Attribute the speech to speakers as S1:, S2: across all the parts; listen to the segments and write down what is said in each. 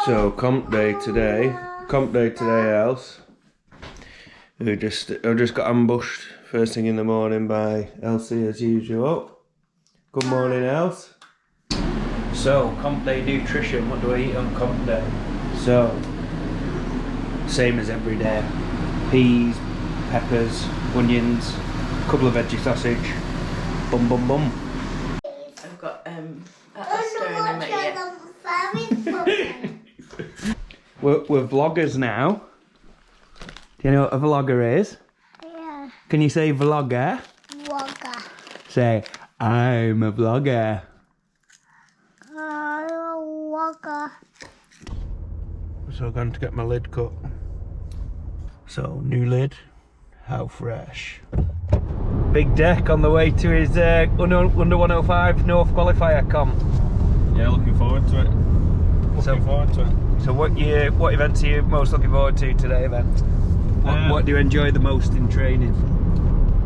S1: So comp day today, else. I just got ambushed first thing in the morning by Elsie as usual. Good morning, Els. So comp day nutrition, what do I eat on comp day? So same as every day. Peas, peppers, onions, a couple of veggie sausage, bum bum bum.
S2: I've got stirring in my ear.
S1: We're vloggers now. Do you know what a vlogger is?
S3: Yeah.
S1: Can you say vlogger?
S3: Vlogger.
S1: Say, I'm a vlogger.
S3: Vlogger.
S1: So I'm going to get my lid cut. So, new lid. How fresh. Big Dec on the way to his under 105 North Qualifier comp.
S4: Yeah, looking forward to it. Looking forward to it.
S1: So what events are you most looking forward to today then? What do you enjoy the most in training?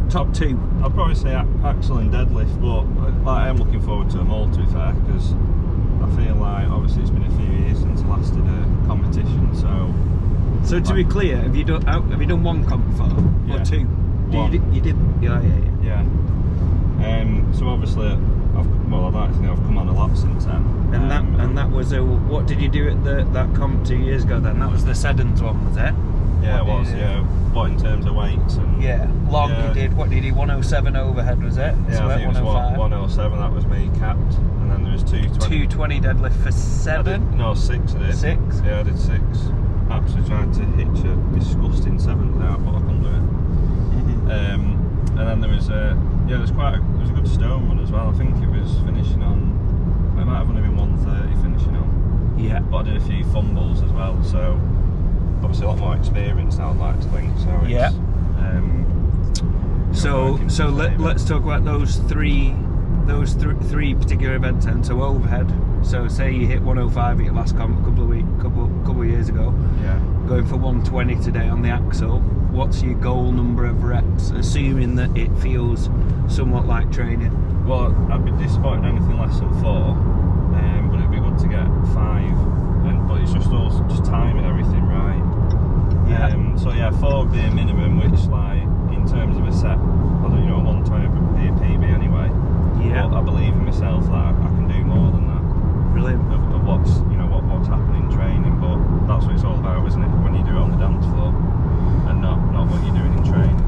S1: Top two?
S4: I'd probably say Axel and Deadlift, but I am looking forward to them all, to be fair, because I feel like obviously it's been a few years since I last did a competition, so...
S1: So to be clear, have you done one comp before?
S4: Yeah.
S1: Or two?
S4: One.
S1: You did? Yeah.
S4: So obviously, I'd like to think I've come on a lot since then.
S1: And that was what did you do at that comp 2 years ago then? That was the Seddons one, was it?
S4: Yeah, it was, yeah. What, in terms of weights? And
S1: yeah, long
S4: yeah.
S1: You did, what did you do, 107 overhead was it?
S4: Yeah,
S1: so
S4: I think it was 107, that was me capped. And then there was 220.
S1: 220 deadlift for 7?
S4: No, 6 I did.
S1: 6?
S4: Yeah, I did 6. Absolutely trying to hitch a disgusting 7th out, but I couldn't do it. And then there was a good stone run as well. I think it was finishing on, it might have only been 130 finishing on.
S1: Yeah.
S4: But I did a few fumbles as well, so obviously a lot more experience now, I'd like to think. So it's,
S1: yeah. So let's talk about those three particular events then. So overhead. So say you hit 105 at your last comp a couple of years ago.
S4: Yeah.
S1: Going for 120 today on the axle. What's your goal number of reps, assuming that it feels somewhat like training?
S4: Well, I'd be disappointed anything less than 4, but it'd be good to get 5. But it's just timing everything right.
S1: Yeah.
S4: So yeah, 4 would be a minimum, which like in terms of a set, 120 would be a PB anyway.
S1: Yeah.
S4: But I believe in myself that I can do more than that.
S1: Brilliant.
S4: Of what's happening in training, but that's what it's all about, isn't it? When you do it on the dance floor, and not what you're doing in training.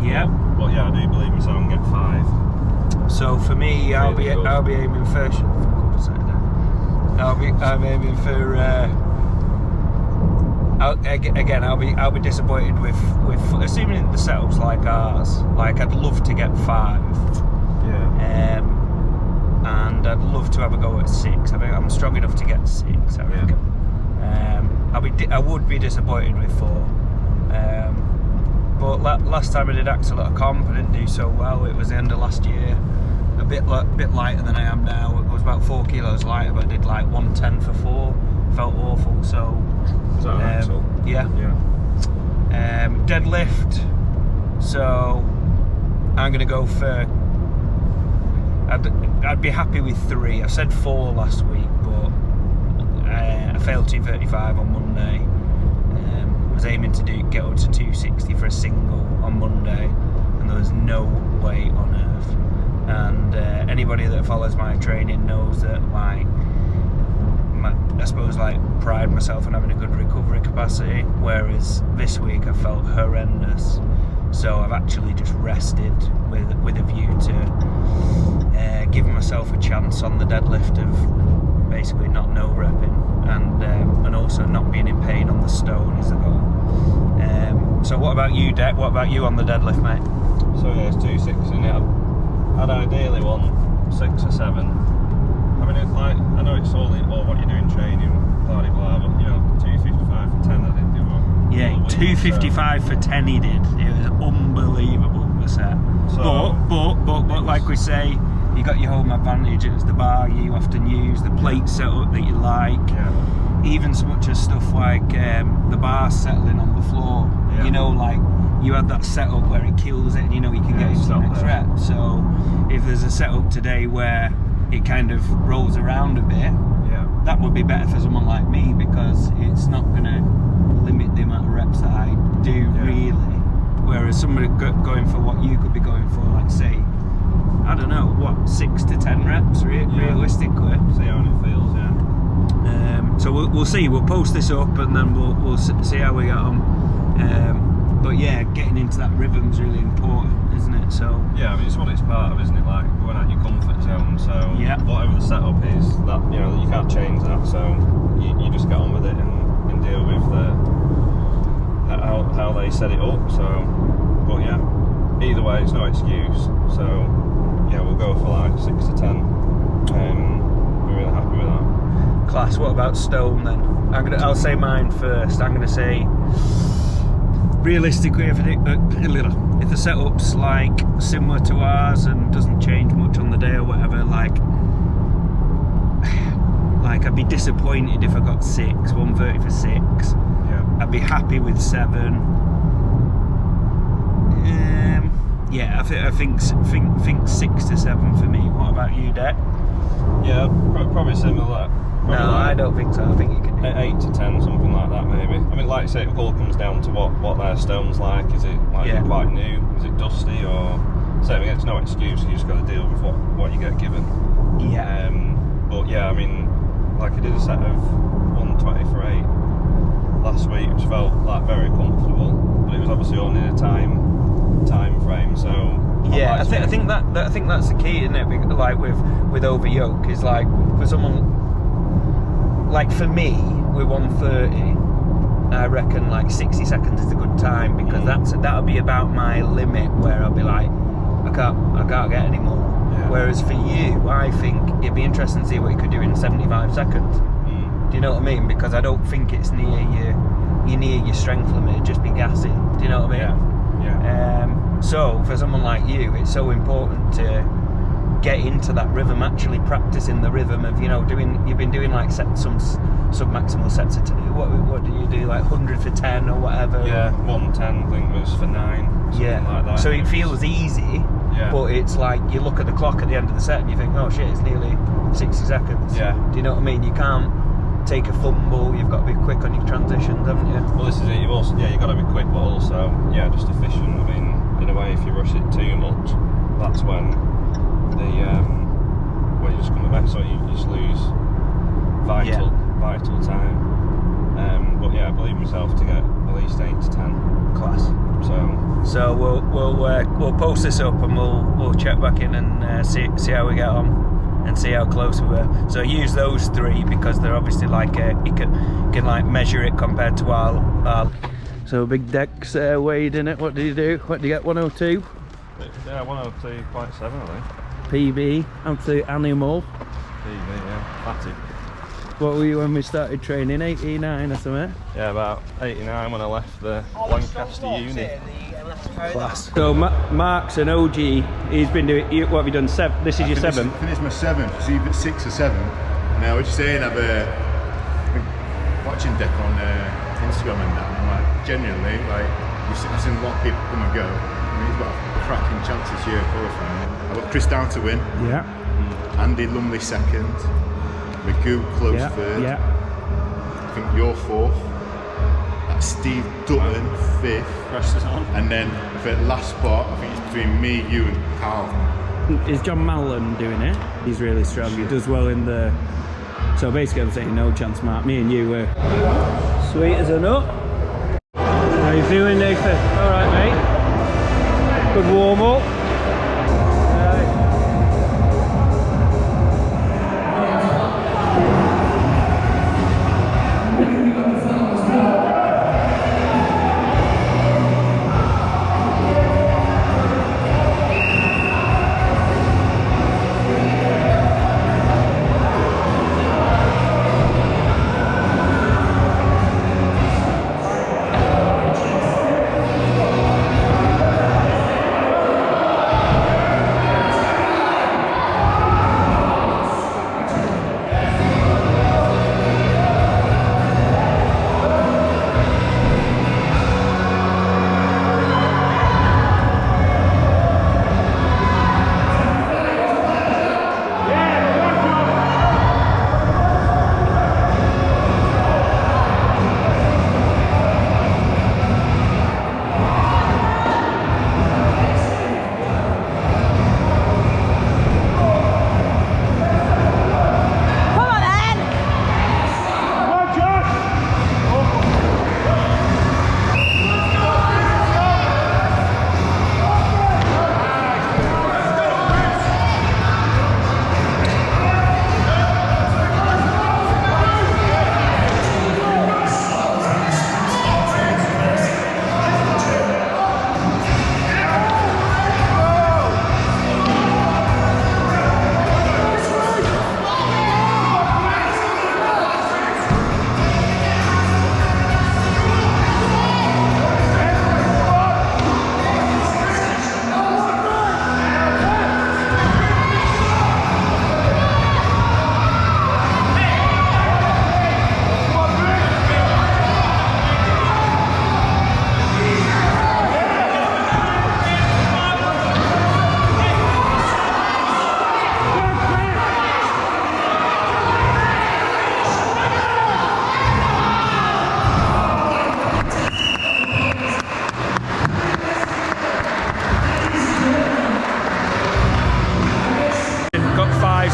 S1: Yeah.
S4: But yeah, I do believe myself I can get 5.
S1: So for me, I'll be aiming for. I'll be aiming for. I'll be disappointed with assuming the setups like ours. Like I'd love to get 5.
S4: Yeah.
S1: And I'd love to have a go at 6. I think I'm strong enough to get 6. I reckon. I would be disappointed with 4. But last time I did Axel at a comp, I didn't do so well. It was the end of last year. A bit lighter than I am now. It was about 4 kilos lighter, but I did like 110 for 4. Felt awful. So.
S4: Is that Axel?
S1: Yeah.
S4: Yeah.
S1: Deadlift. So I'm gonna go for. I'd be happy with 3. I said 4 last week, but I failed 235 on Monday. Was aiming to get up to 260 for a single on Monday, and there was no way on earth. And anybody that follows my training knows that, like, I suppose, like, pride myself on having a good recovery capacity. Whereas this week I felt horrendous. So I've actually just rested with a view to giving myself a chance on the deadlift of basically not no repping and also not being in pain on the stone is the goal. So what about you, Dec? What about you on the deadlift, mate?
S4: So yeah, it's 260 now. I'd ideally want 6 or 7. I mean, it's like, I know it's all what you do in training, blah blah blah, but 255 for 10 I did do.
S1: Yeah, 255 for 10 he did. It was unbelievable, the set. So, but like we say, you got your home advantage. It's the bar you often use, the plate setup that you like.
S4: Yeah.
S1: Even so much as stuff like the bar settling on the floor.
S4: Yeah.
S1: Like you had that setup where it kills it, and you can get into the next rep. So if there's a setup today where it kind of rolls around a bit, that would be better for someone like me, because it's not going to limit the amount of reps that I do really. Whereas somebody going for what you could be going for, like say, I don't know, what, 6 to 10 reps realistically.
S4: See how it feels,
S1: So we'll see. We'll post this up and then we'll see how we get on. But yeah, getting into that rhythm's really important, isn't it? So
S4: yeah, I mean, it's what it's part of, isn't it? Like going out your comfort zone. So whatever the setup is, that you can't change that. So you just get on with it and deal with how they set it up. So, but yeah, either way, it's no excuse. So yeah, we'll go for like 6 to 10. We're really happy with that.
S1: Class. What about stone then? I'll say mine first. I'm gonna say, realistically, if the setup's like similar to ours and doesn't change much on the day or whatever, like I'd be disappointed if I got 6, 130 for 6.
S4: Yeah.
S1: I'd be happy with 7. Yeah, I think 6 to 7 for me. What about you, Dec?
S4: Yeah, probably similar.
S1: No, I don't think so. I think you can do
S4: 8 to 10, something like that, maybe. I mean, like you say, it all comes down to what their stone's like. Is it is it quite new? Is it dusty? Or so it's no excuse. You just got to deal with what you get given.
S1: Yeah.
S4: But yeah, I mean, like I did a set of 120 for 8 last week, which felt like very comfortable. But it was obviously only a time frame, so
S1: yeah, I think that's the key, isn't it? Like with over yoke, is like for someone like for me with 130, I reckon like 60 seconds is a good time, because that'll be about my limit where I'll be like, I can't get any more.
S4: Yeah.
S1: Whereas for you, I think it'd be interesting to see what you could do in 75 seconds. Do you know what I mean? Because I don't think it's near your strength limit. It'd just be gassing. Do you know what I mean?
S4: Yeah.
S1: So for someone like you, it's so important to get into that rhythm, actually practicing the rhythm of, you've been doing like some sub-maximal sets of today. What do you do, like 100 for 10 or whatever?
S4: Yeah, 110 I think was for 9, something like that.
S1: So it feels easy, but it's like you look at the clock at the end of the set and you think, oh shit, it's nearly 60 seconds.
S4: Yeah.
S1: Do you know what I mean? You can't take a fumble, you've got to be quick on your transitions, haven't you?
S4: Well, this is it. You've got to be quick, but also just efficient. I mean, in a way, if you rush it too much, that's when you just come back. So you just lose vital time. But yeah, I believe myself to get at least 8 to 10.
S1: Class. So we'll post this up and we'll check back in and see how we get on and see how close we were. So use those 3 because they're obviously like you can like measure it compared to our So big Dec's weighed in it. What did you do? What did you get? 102?
S4: Yeah, 102.7 I think.
S1: PB, absolute animal.
S4: PB, yeah, fatty.
S1: What were you when we started training? 89 or something?
S4: Yeah, about 89 when I left the Lancaster uni.
S1: Class. So Mark's an OG. He's been doing. What have you done? This is your 7th.
S5: I finished my 7th. It's either 6 or 7. Now, what you're saying, I've been watching Dec on Instagram and that. And I'm like, genuinely, like, I've seen a lot of people come and go. I mean, he's got a cracking chance this year of qualifying. I've got Chris Down to win.
S1: Yeah.
S5: Andy Lumley 2nd. Magoo close 3rd.
S1: Yeah.
S5: I think you're 4th. That's Steve Dutton 5th.
S4: Pressure's on.
S5: And then for the last spot, I think it's between me, you, and Carl.
S1: Is John Mallon doing it? He's really strong. He does well in the. So basically, I'm saying no chance, Mark. Me and you were sweet as a nut. How you feeling, Nathan? All right, mate. Good warm up.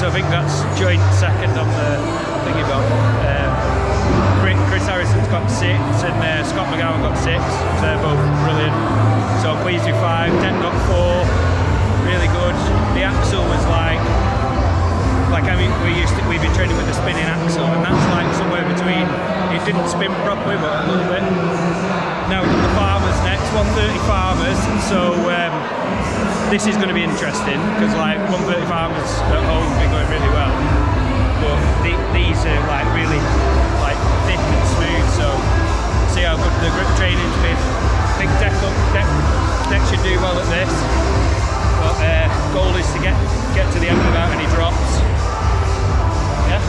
S1: so I think that's joint second on the thingy bob. Chris Harrison's got 6 and Scott McGowan got 6, so they're both brilliant. So I'm pleased with 5. Dec got 4, really good. The axle was like I mean, we've been training with the spinning axle, and that's like somewhere between, it didn't spin properly, but a little bit. Now we've got the farmers next, 130 farmers, so this is going to be interesting, because like 130 farmers at home have been going really well, but these are like really like thick and smooth, so see how good the grip training's been. I think Dec should do well at this, but goal is to get to the end without any drops. Yeah.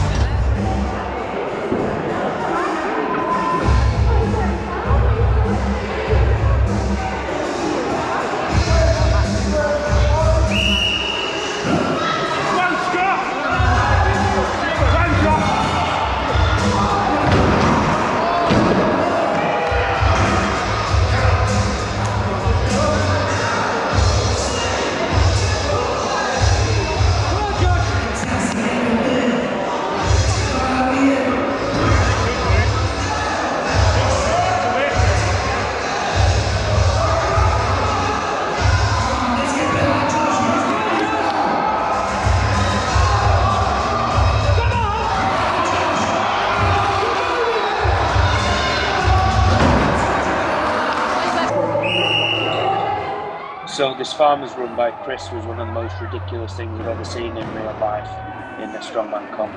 S1: So this farmer's run by Chris was one of the most ridiculous things I've ever seen in real life in a strongman comp.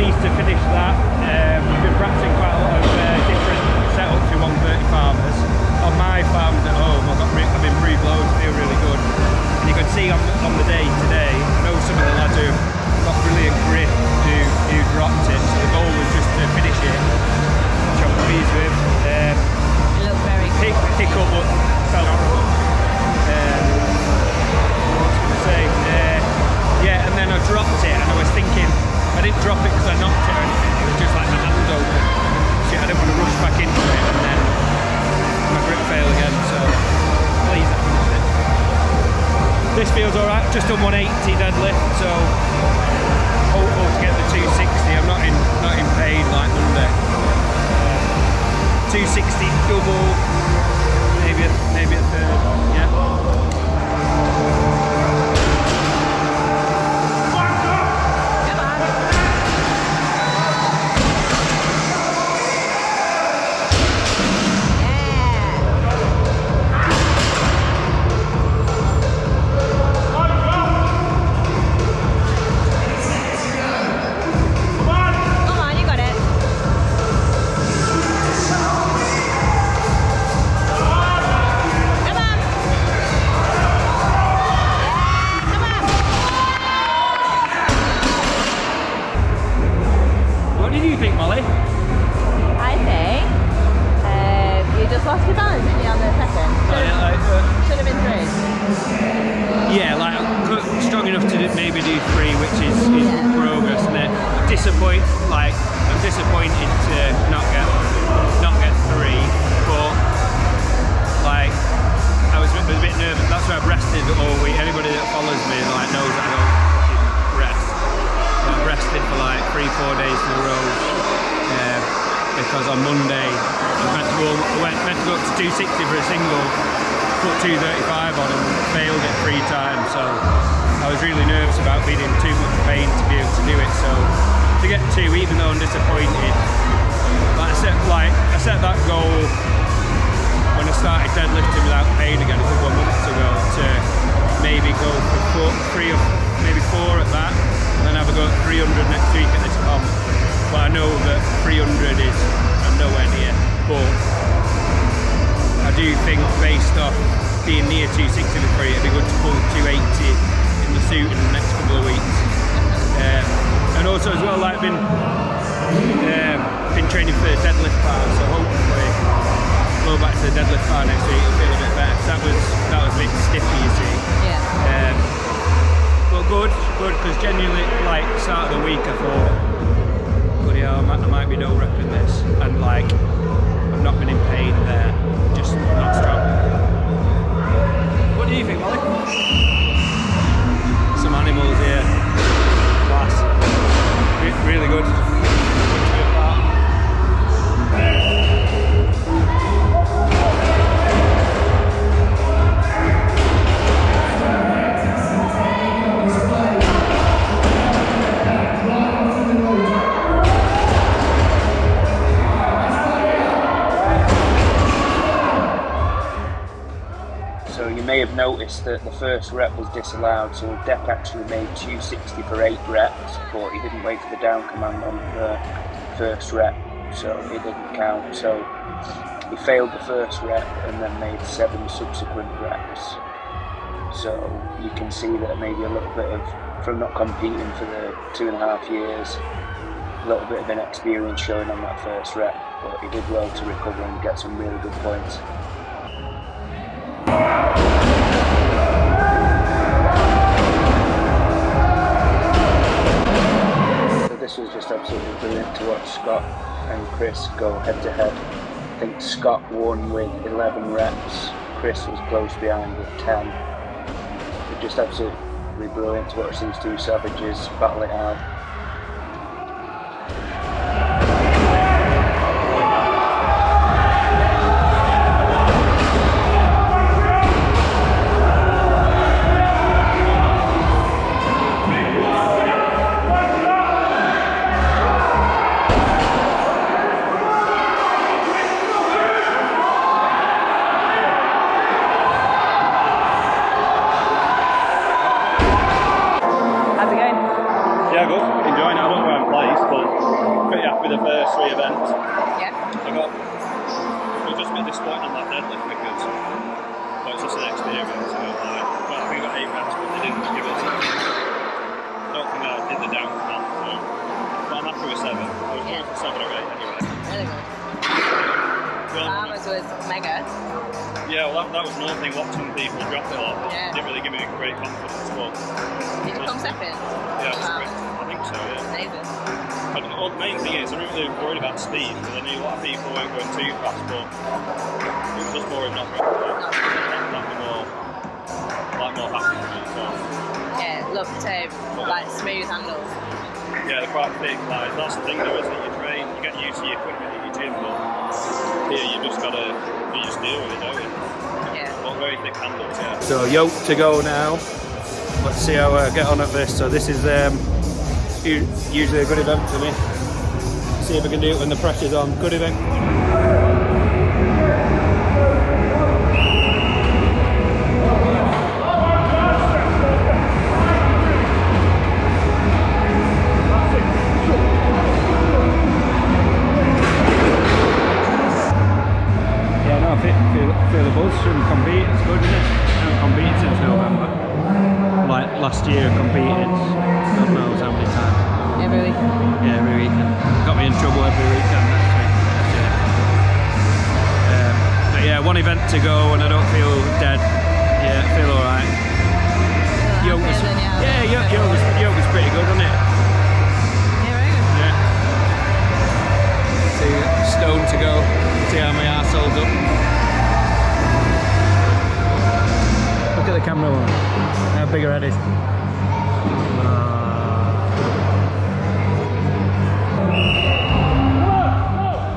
S1: To finish that, we've been practicing quite a lot of different setups with 130 farmers. On my farms at home, I've improved loads, feel really good. And you can see on the day today, I know some of the lads who got brilliant grip who dropped it, so the goal was just to finish it, which I'm pleased with.
S2: It looked very good.
S1: Pick up what felt horrible. What was I going to say? Yeah, and then I dropped it, and I was thinking, I didn't drop it because I knocked it or anything, it was just like my hand open. So I didn't want to rush back into it and then my grip fail again, so please I finished it. This feels alright, just done 180 deadlift, so hopeful to get the 260. I'm not in pain like Monday. 260 double, maybe a third, yeah. I'm disappointed to not get 3, but like I was a bit nervous. That's why I've rested all week. Anybody that follows me like knows that I don't fucking rest. But I've rested for like 3-4 days in a row because on Monday I was meant to go up to 260 for a single, put 235 on and failed it 3 times. So I was really nervous about being in too much pain to be able to do it. So to get 2, even though I'm disappointed, like I set that goal when I started deadlifting without pain again a couple of months ago to maybe go for 3 or maybe 4 at that, and then have a go at 300 next week at this comp. But I know that 300 is nowhere near. But I do think based off being near 260 for free, it'd be good to pull 280 in the suit in the next couple of weeks. And also as well, like been training for deadlift bar, so hopefully go back to the deadlift bar next week, it'll feel a bit better. That was a bit stiffy, you see.
S2: Yeah.
S1: But good, because genuinely, like, start of the week I thought, bloody hell, I might be no repping this, and like, I've not been in pain there, just not strong. What do you think, Molly? Some animals here, class, really good. Good to be a part. So you may have noticed that the first rep was disallowed, so Dec actually made 260 for 8 reps, but he didn't wait for the down command on the first rep, so it didn't count. So he failed the first rep and then made 7 subsequent reps. So you can see that maybe a little bit of, from not competing for the 2.5 years, a little bit of inexperience showing on that first rep, but he did well to recover and get some really good points. So this was just absolutely brilliant to watch Scott and Chris go head to head. I think Scott won with 11 reps, Chris was close behind with 10. It was just absolutely brilliant to watch these two savages battle it out.
S4: Yeah, good. Enjoying it. I don't know where I'm placed, but pretty happy with the first 3 events.
S2: Yeah.
S4: I was just a bit disappointed on that deadlift because it's just an experience. You know, like, I think I got 8 reps, but they didn't give us. I don't think I did the down command, so. But I'm happy with 7. I was going for 7 or 8 anyway.
S2: Really good.
S4: Well,
S2: Farmers was mega.
S4: yeah, well, that was another thing, watching people drop it off.
S2: Yeah.
S4: Didn't really give me great confidence, but.
S2: Did you come second?
S4: Yeah, it was great. I think so, yeah.
S2: Amazing.
S4: Well, the main thing is, I wasn't really worried about speed because I knew a lot of people weren't going too fast, but it was just boring not going fast. Like more happy for me, so.
S2: Yeah, looked like smooth handles.
S4: Yeah, they're quite thick. Like, that's the thing though, isn't it? You train, you get used to your equipment in your gym, but here you just deal with it, don't you?
S2: Yeah.
S4: But very thick handles, yeah.
S1: So Yoke to go now. Let's see how I get on at this. So this is usually a good event for me. See if I can do it when the pressure's on. Good event. Yeah, no, I feel the buzz from competing. It's good, isn't it? I haven't competed since November. Like last year I competed, God knows how many times.
S2: Every week.
S1: Yeah, every weekend. Got me in trouble every weekend, that's it. But yeah, 1 event to go and I don't feel dead. Yeah, I feel alright. Yoke was pretty good, wasn't it?
S2: Yeah, very good.
S1: Yeah. See, stone to go. See how my arse holds up. Look at the camera one. How big her head is.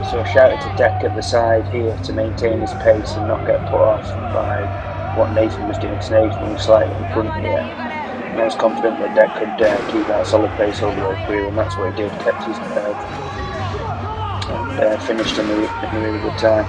S1: So shout out to Dec at the side here to maintain his pace and not get put off by what Nathan was doing. Nathan was slightly in front here. And I was confident that Dec could keep that solid pace over the whole career, and that's what he did, kept his nerve and finished in a really good time.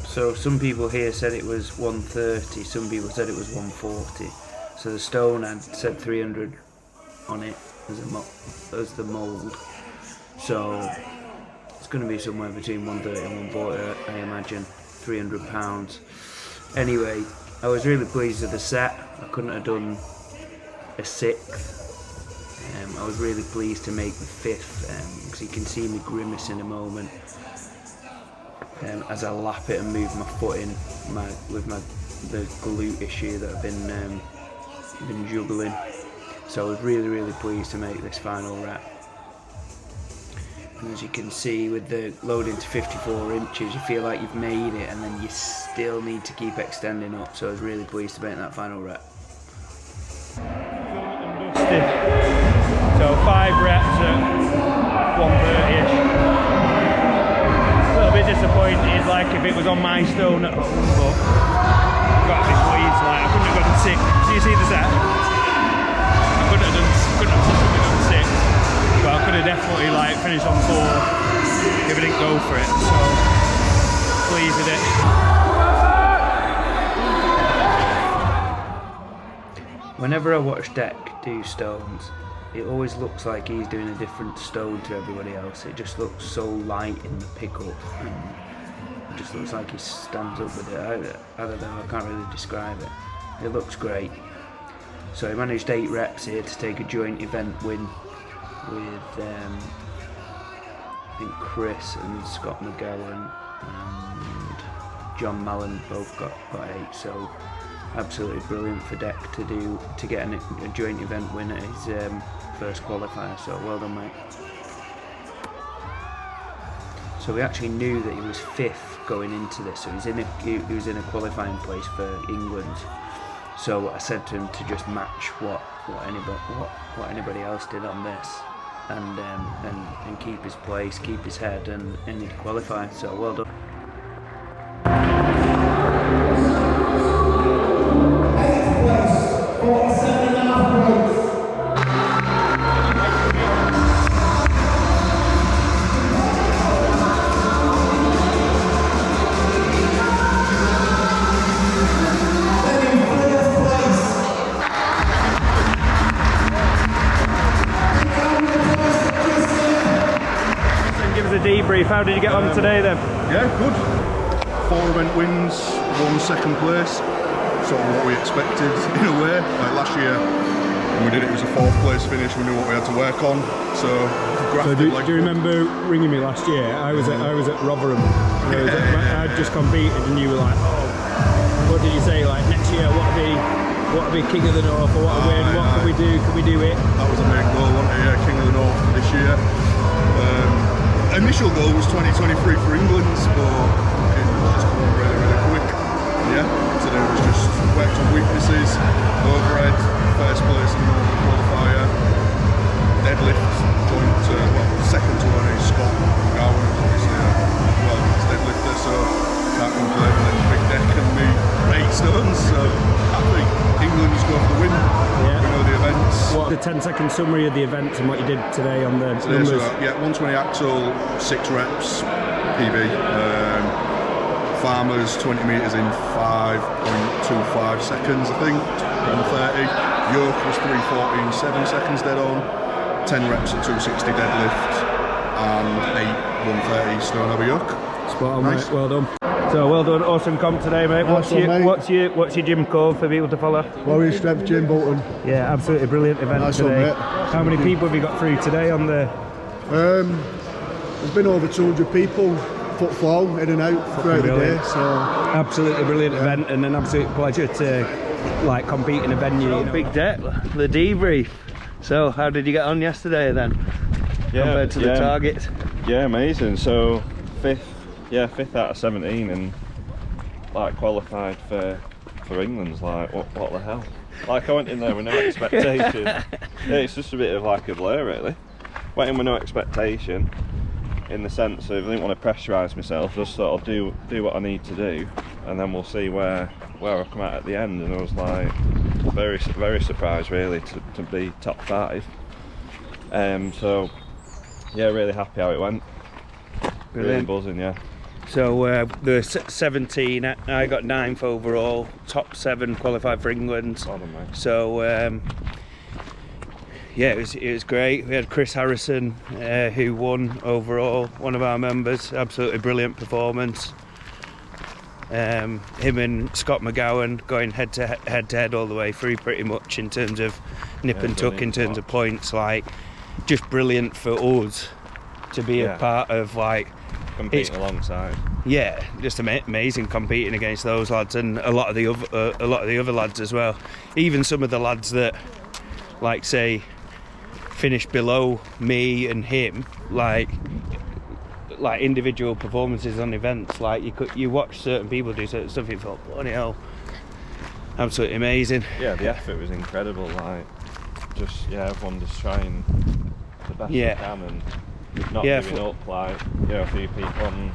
S1: So some people here said it was 130, some people said it was 140. So the stone had said 300 on it as the mould. So it's going to be somewhere between 130 and 140, I imagine. £300. Anyway, I was really pleased with the set. I couldn't have done a 6th. I was really pleased to make the 5th, because you can see me grimace in a moment as I lap it and move my foot in with the glute issue that I've been juggling. So I was really pleased to make this final rep. And as you can see, with the loading to 54 inches, you feel like you've made it, and then you still need to keep extending up. So I was really pleased to make that final rep.
S6: So 5 reps at 130ish. A little bit disappointed, like if it was on my stone at home, but got to be pleased. Like I couldn't have done 6. Do you see the set? I couldn't have possibly done 6, but I could have definitely like finished on 4 if I didn't go for it. So pleased with it.
S1: Whenever I watch Dec do stones, it always looks like he's doing a different stone to everybody else. It just looks so light in the pickup, and it just looks like he stands up with it. I don't know, I can't really describe it. It looks great. So he managed 8 reps here to take a joint event win with I think Chris and Scott McGowan and John Mallon both got 8. So absolutely brilliant for Dec to get a joint event win at his first qualifier, so well done, mate. So we actually knew that he was 5th going into this, so he was in a qualifying place for England. So I said to him to just match what anybody else did on this, and keep his place, keep his head, and he'd qualify. So well done.
S6: Debrief. How did you get on today then?
S7: Yeah, good. 4 event wins, 1 second place. Sort of what we expected in a way. Like last year, when we did it, it was a 4th place finish. We knew what we had to work on. So
S6: do you remember ringing me last year? I was at Rotherham. I'd just competed, and you were like, "Oh, what did you say? Like next year, what will be King of the North, or what a win? What can we do? Can we do it?"
S7: That was a main goal, wasn't it? Yeah, King of the North this year. Initial goal was 2023 for England, but it was just going really quick. Yeah, today was just worked on weaknesses, overhead, first place in the qualifier, deadlift, second to only Scott McGowan, obviously well-known deadlifter, so can't complain. And then big Dec and me 8 stones, so happy. England's going for the win.
S6: Yeah.
S7: We know the events.
S6: What the 10-second summary of the events and what you did today on the
S7: today,
S6: numbers?
S7: So, yeah, 120 axle, 6 reps, PB. Farmers 20 metres in 5.25 seconds, I think. 130. Yoke was 3:14, 7 seconds dead on. 10 reps at 260 deadlift and 8 130 stone over yoke.
S6: Spot on,
S7: nice.
S6: Mate. Well done. So well done, awesome comp today, mate. What's your gym code for people to follow?
S8: Warrior Strength Gym Bolton.
S6: Yeah, absolutely brilliant event
S8: nice
S6: today.
S8: One,
S6: how many people have you got through today on the?
S8: There's been over 200 people, footfall in and out throughout the day. So
S6: absolutely brilliant event, and an absolute pleasure to like compete in a venue. You know.
S1: Big Dec, the debrief. So how did you get on yesterday then? Compared to the target?
S4: Yeah, amazing. So 5th out of 17, and like qualified for England's like what the hell? Like I went in there with no expectation. Yeah, it's just a bit of like a blur really. Went in with no expectation, in the sense of I didn't want to pressurise myself. Just sort of do what I need to do, and then we'll see where I come out at the end. And I was like very surprised really to be top 5. So yeah, really happy how it went.
S1: Brilliant.
S4: Really buzzing, yeah.
S1: So there were 17, I got 9th overall, top 7 qualified for England.
S4: Well done, mate.
S1: So yeah, it was great. We had Chris Harrison who won overall, one of our members. Absolutely brilliant performance. Him and Scott McGowan going head to head all the way through pretty much in terms of nip and tuck in terms of points. Like, just brilliant for us to be a part of, like,
S4: competing alongside.
S1: Yeah, just amazing competing against those lads and a lot of the other lads as well. Even some of the lads that, like, say, finished below me and him, like individual performances on events, like you watch certain people do certain stuff, you thought, bloody hell, absolutely amazing.
S4: Yeah, the effort was incredible. Like, just everyone just trying the best they can and not giving up. Like, a few people on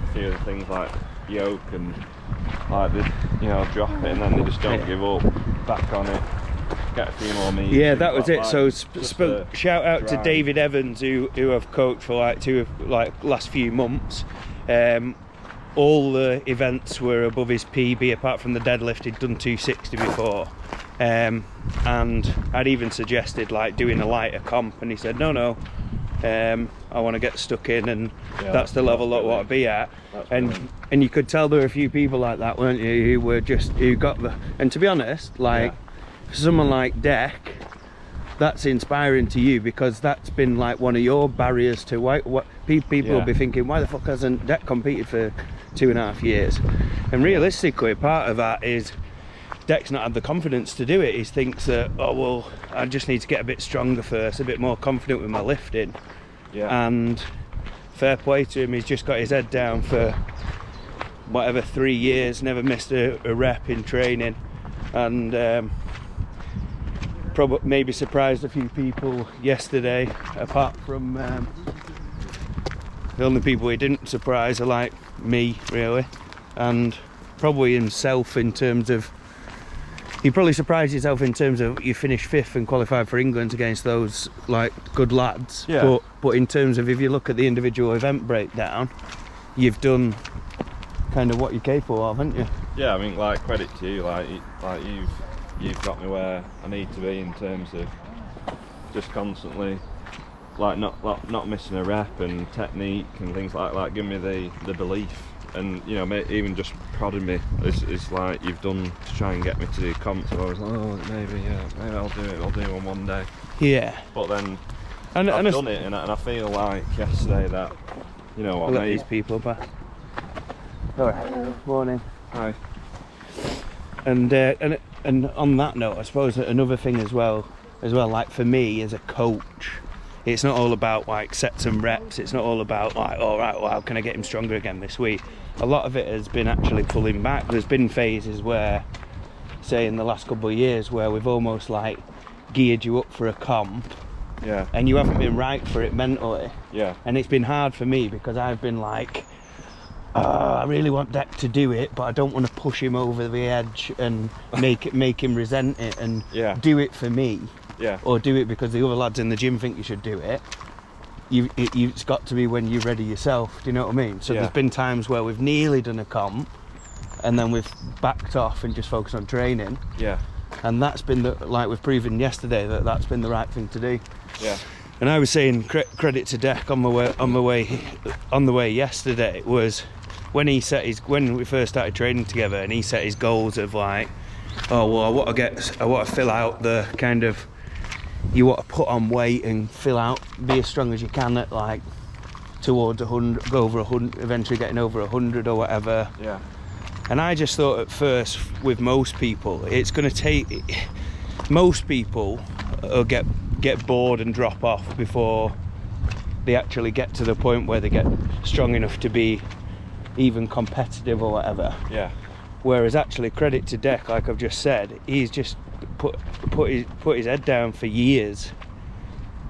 S4: a few of the things like Yoke and like they, drop it and then they just don't give up, back on it, get a few more meters. Yeah,
S1: that was it. So shout out to David Evans, who I've coached for last few months. All the events were above his PB apart from the deadlift. He'd done 260 before, and I'd even suggested like doing a lighter comp, and he said no, I want to get stuck in, and that's the level that I want to be at. And you could tell there were a few people like that, weren't you, who got the. And to be honest, like. For someone like Dec, that's inspiring to you, because that's been like one of your barriers to what people will be thinking, why the fuck hasn't Dec competed for 2.5 years? And realistically, part of that is Dec's not had the confidence to do it. He thinks that, oh well, I just need to get a bit stronger first, a bit more confident with my lifting. And fair play to him, he's just got his head down for whatever 3 years, never missed a rep in training, and probably maybe surprised a few people yesterday. Apart from the only people he didn't surprise are like me, really, and probably himself in terms of he probably surprised himself in terms of you finished 5th and qualified for England against those like good lads. But in terms of if you look at the individual event breakdown, you've done kind of what you're capable of, haven't you?
S4: Yeah, I mean, like, credit to you, like you've got me where I need to be in terms of just constantly, like, not missing a rep and technique and things like give me the belief, and even just prodding me is like you've done to try and get me to do comps. So I was like, oh, maybe I'll do it on one day. Yeah. But then I've done it, and I feel like yesterday that
S1: I'll let these people back. Alright, morning.
S4: Hi.
S1: And on that note, I suppose another thing as well, like for me as a coach, it's not all about like sets and reps. It's not all about like, all right, well, how can I get him stronger again this week? A lot of it has been actually pulling back. There's been phases where, say in the last couple of years, where we've almost like geared you up for a comp, and you haven't been right for it mentally. And it's been hard for me because I've been like, I really want Dec to do it, but I don't want to push him over the edge and make him resent it and do it for me, or do it because the other lads in the gym think you should do it. It's got to be when you're ready yourself. Do you know what I mean? So there's been times where we've nearly done a comp, and then we've backed off and just focused on training. And that's been like we've proven yesterday that's been the right thing to do. And I was saying credit to Dec on the way yesterday was when we first started training together, and he set his goals of like, oh well, I want to fill out the kind of, you want to put on weight and fill out, be as strong as you can at like towards 100, go over 100, eventually getting over 100 or whatever. And I just thought at first with most people, it's going to take, most people will get bored and drop off before they actually get to the point where they get strong enough to be even competitive or whatever. Whereas actually credit to Dec, like I've just said, he's just put his head down for years,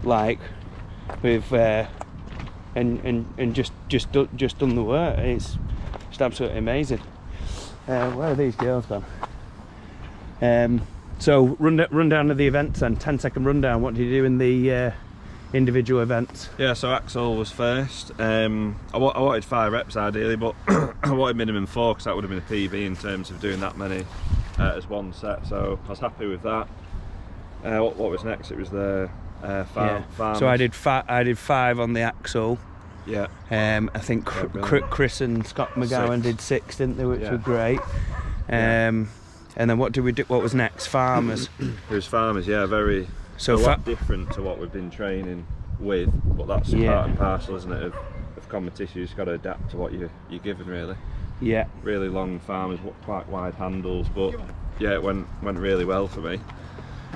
S1: like with and just done the work. It's just absolutely amazing. Where are these girls gone? So rundown of the events and 10-second rundown. What did you do in the individual events?
S4: So Axel was first. I wanted 5 reps ideally, but I wanted minimum 4 because that would have been a PB in terms of doing that many as one set. So I was happy with that. What was next? It was the farm.
S1: So I did 5 on the Axel.
S4: Yeah.
S1: I think Chris and Scott McGowan did 6, didn't they, which were great. And then what did we do? What was next? Farmers.
S4: It was farmers, yeah, a lot different to what we've been training with, but that's part and parcel, isn't it, of competition. You've just got to adapt to what you're given, really. Yeah. Really long farmers, quite wide handles, but yeah, it went really well for me.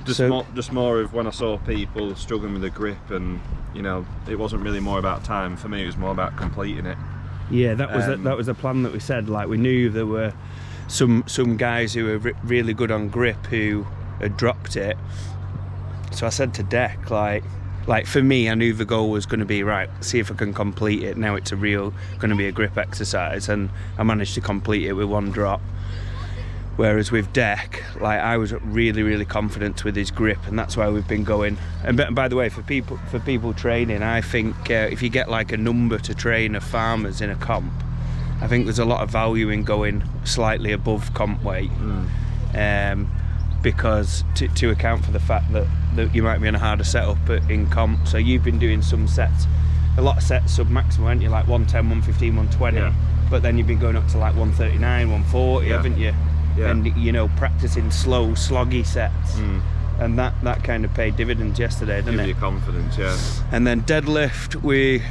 S4: Just more of when I saw people struggling with the grip, and you know, it wasn't really more about time for me. It was more about completing it. Yeah, that was a plan that we said. Like, we knew there were some guys who were really good on grip who had dropped it. So I said to Dec, like for me, I knew the goal was going to be, right, see if I can complete it. Now it's going to be a grip exercise, and I managed to complete it with 1 drop. Whereas with Dec, like, I was really, really confident with his grip, and that's why we've been going. And by the way, for people training, I think if you get like a number to train of farmers in a comp, I think there's a lot of value in going slightly above comp weight, because to account for the fact that you might be in a harder setup in comp. So you've been doing some sets, a lot of sets sub maximum, haven't you? Like 110, 115, 120, but then you've been going up to like 139, 140, haven't you? Yeah. And you know, practicing slow, sloggy sets, and that kind of paid dividends yesterday, didn't it? Give you confidence, yeah.
S1: And then deadlift, we'd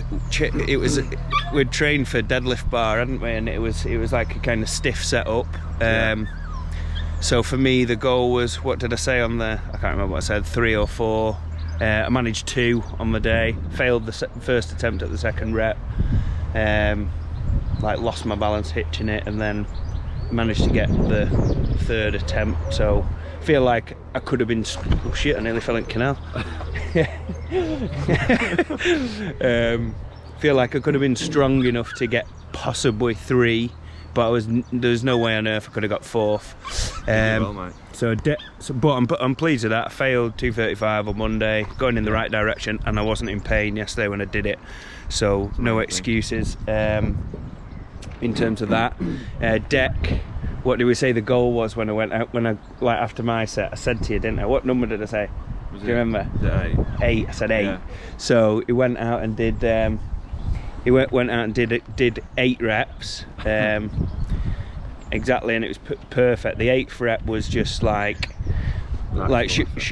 S1: trained for deadlift bar, hadn't we? And it was like a kind of stiff setup. So for me, the goal was, what did I say on the? I can't remember what I said. 3 or 4. I managed 2 on the day. Failed the first attempt at the 2nd rep. Like, lost my balance hitching it, and then managed to get the 3rd attempt. So feel like I could have been, oh shit, I nearly fell in canal. Feel like I could have been strong enough to get possibly 3, but there's no way on earth I could have got 4th. But I'm pleased with that. I failed 235 on Monday, going in the right direction, and I wasn't in pain yesterday when I did it, so no excuses. In terms of that, Dec, what did we say the goal was when I went out? Like after my set, I said to you, didn't I? What number did I say? Do you remember? 8. I said 8. Yeah. So he went out and did. He went out and did 8 reps. Exactly, and it was perfect. The 8th rep was just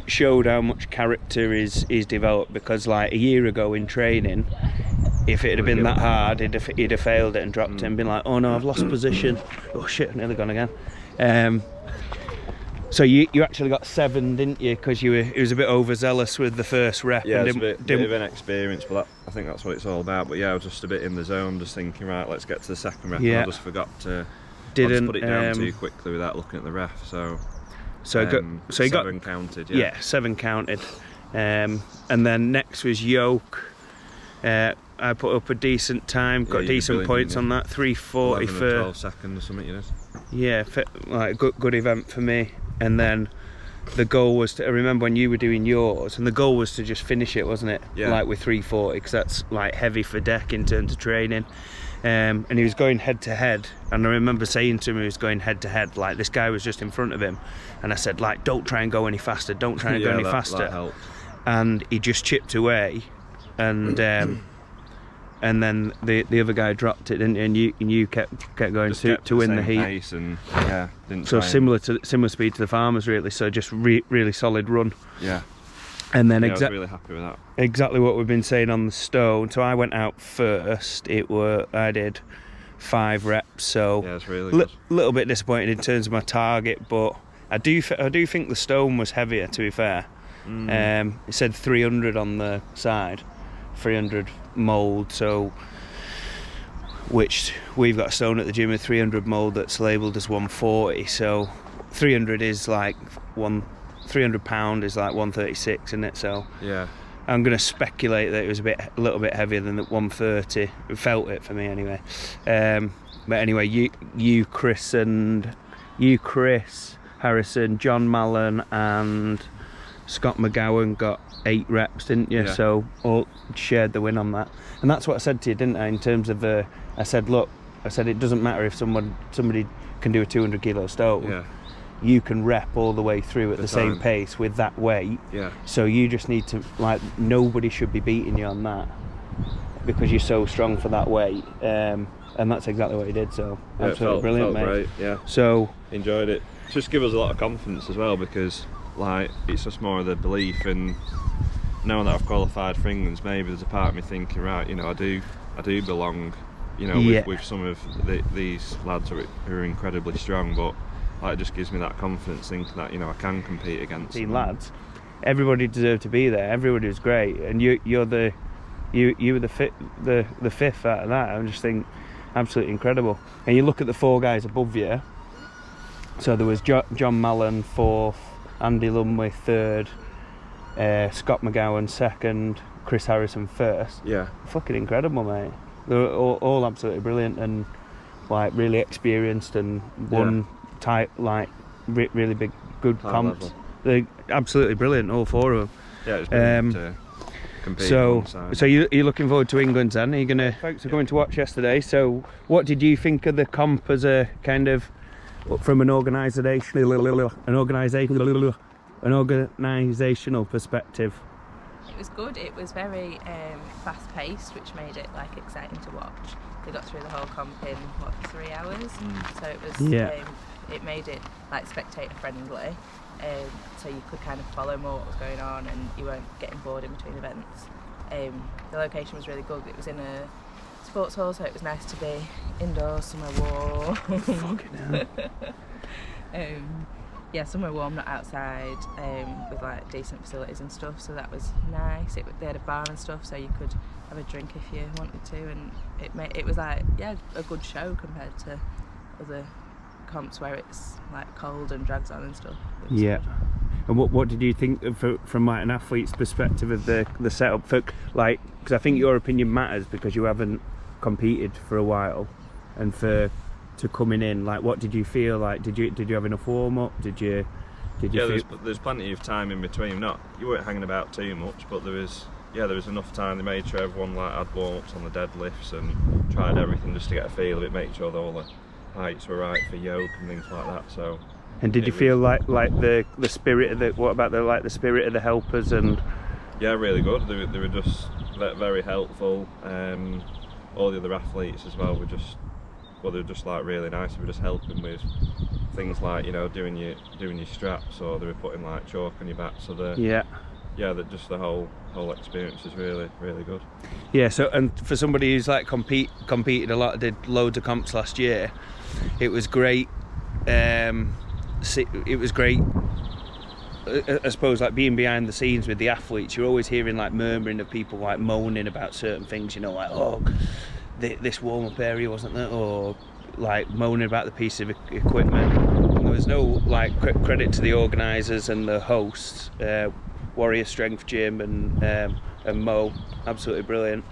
S1: showed how much character is developed, because like a year ago in training, if it had been that hard, he'd have failed it and dropped it and been like, oh no, I've lost position. Oh shit, I've nearly gone again. So you actually got 7, didn't you? Because it was a bit overzealous with the first rep.
S4: Yeah, it's a bit of an experience, but I think that's what it's all about. But yeah, I was just a bit in the zone, just thinking, right, let's get to the 2nd rep. Yeah. And I just forgot to put it down too quickly without looking at the ref. So he got 7 counted. Yeah, 7 counted.
S1: And then next was Yoke. I put up a decent time, got decent points on that. 3:40 for
S4: 12 seconds or something, you know.
S1: Yeah, like good event for me. And then the goal was to, I remember when you were doing yours, and the goal was to just finish it, wasn't it? Yeah. Like with 3:40, because that's like heavy for Dec in terms of training. And he was going head to head, and I remember saying to him he was going head to head, like this guy was just in front of him, and I said, like, don't try and go any faster, don't try and go any faster.
S4: That helped.
S1: And he just chipped away, and then the other guy dropped it, didn't he? And you kept going to win the heat.
S4: Pace and, didn't
S1: so similar speed to the farmers, really. So just really solid run.
S4: Yeah.
S1: And then
S4: I was really happy with that.
S1: Exactly what we've been saying on the stone. So I went out first. I did 5 reps. So
S4: yeah, it's really good.
S1: Little bit disappointed in terms of my target, but I do think the stone was heavier. To be fair, it said 300 on the side, 300 mould. So which we've got a stone at the gym with 300 mould that's labelled as 140. So 300 is like 300 pound is like 136, isn't it? So
S4: yeah,
S1: I'm going to speculate that it was a little bit heavier than the 130. It felt it for me anyway. But anyway, you Chris, Harrison, John Mallon, and Scott McGowan got 8 reps, didn't you? Yeah. So all shared the win on that, and that's what I said to you, didn't I? In terms of I said, look, it doesn't matter if somebody can do a 200 kilo stone.
S4: Yeah.
S1: You can rep all the way through at the same pace with that weight.
S4: Yeah.
S1: So you just need to, like, nobody should be beating you on that. because you're so strong for that weight, and that's exactly what he did. So absolutely brilliant, mate.
S4: Great, yeah.
S1: So
S4: Enjoyed it. Just give us a lot of confidence as well, because like it's just more of the belief in knowing that I've qualified for England's. Maybe there's a part of me thinking, right, you know, I do belong, you know, with some of these lads who are incredibly strong, but like, it just gives me that confidence thinking that, you know, I can compete against them.
S1: lads, everybody deserved to be there. Everybody was great, and you were the fifth out of that. I just think absolutely incredible. And you look at the 4 guys above you. So there was John Mallon 4th, Andy Lumley 3rd, Scott McGowan 2nd, Chris Harrison 1st.
S4: Yeah.
S1: Fucking incredible, mate. They were all absolutely brilliant and like really experienced and won tight, like really big, good comps. They're absolutely brilliant, all 4 of them.
S4: Yeah, it's brilliant to compete.
S1: So you're looking forward to England then? Are you gonna? Folks are going to watch yesterday. So what did you think of the comp as a kind of from an organisational perspective?
S2: It was good. It was very fast paced, which made it like exciting to watch. They got through the whole comp in 3 hours, so it was it made it like spectator friendly, so you could kind of follow more what was going on and you weren't getting bored in between events. The location was really good. It was in a sports hall, so it was nice to be indoors, somewhere warm.
S1: Fucking hell.
S2: Yeah, somewhere warm, not outside, with like decent facilities and stuff, so that was nice. They had a bar and stuff, so you could have a drink if you wanted to, and it was like, yeah, a good show compared to other comps where it's like cold and drags on and stuff.
S1: Yeah. Good. And what did you think from like an athlete's perspective of the setup? For like, because I think your opinion matters because you haven't competed for a while, and to coming in, like, what did you feel like? Did you have enough warm up? Did you
S4: there's plenty of time in between. You weren't hanging about too much, but there was enough time. They made sure everyone like had warm ups on the deadlifts and tried everything just to get a feel of it, make sure that all the heights were right for yoke and things like that. So.
S1: And did you feel like the spirit of the? What about the spirit of the helpers and?
S4: Yeah, really good. They were just very helpful. All the other athletes as well were just. Well, they were just like really nice. They were just helping with things like, you know, doing your straps, or they were putting like chalk on your back. So the the whole experience is really, really good.
S1: Yeah. So, and for somebody who's like competed a lot, did loads of comps last year, it was great. It was great. I suppose like being behind the scenes with the athletes, you're always hearing like murmuring of people like moaning about certain things. You know, like, oh, this warm-up area wasn't there, or like moaning about the piece of equipment. And there was no like credit to the organisers and the hosts, Warrior Strength Gym and Mo, absolutely brilliant.